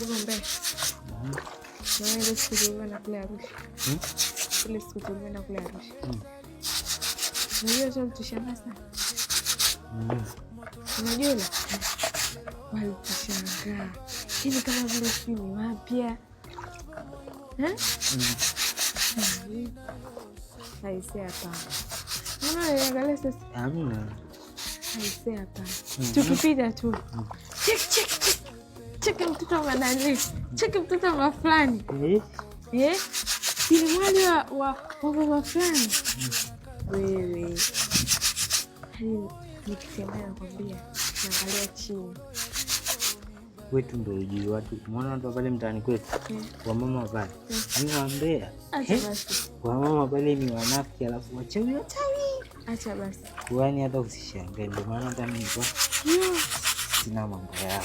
Gombea. Na ile siku tulienda kule Arusha. Ile siku tulienda kule Arusha. Unajua sio tushanga sana. Unajua walitushangaa. Hivi kama vile si ni wapya. Haisi hapa. Unaangalia sasa. Hamna. Haisi hapa. Tukipita tu. Cheki mtoto wa nani? Cheki mtoto wa fulani. Ni wali wa mama fulani. Wewe. Nikisema nakwambia, naangalia chini. Wetu ndio ujui watu. Umeona watu pale mtaani kwetu? Wa mama pale. Niwaambia. Wa mama pale ni wanafiki alafu wachawi. Acha basi. Kwani hata usishangae ndio maana hata mimi niko sina mambo yao.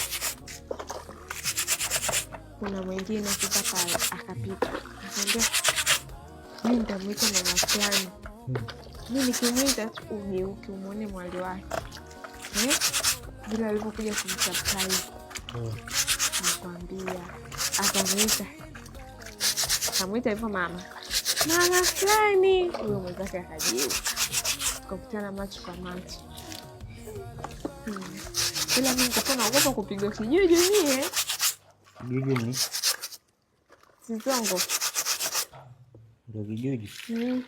Kuna mwingine sasa pale akapita. Akaambia mimi nitamwita mama fulani. Mimi nikimwita ugeuke umuone mwali wake. Bila alipokuja kumsurprise. Nakwambia akamwita. Akamwita hivyo mama. Mama fulani. Huyo mwenzake akajibu. Kukutana macho kwa macho. Ila mimi nilikuwa naogopa kupigwa kijuju mie. Kijuju ni? Sizongo. Ndio kijuju?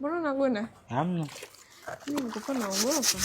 Mbona unagona? Hamna. Mimi nilikuwa naogopa.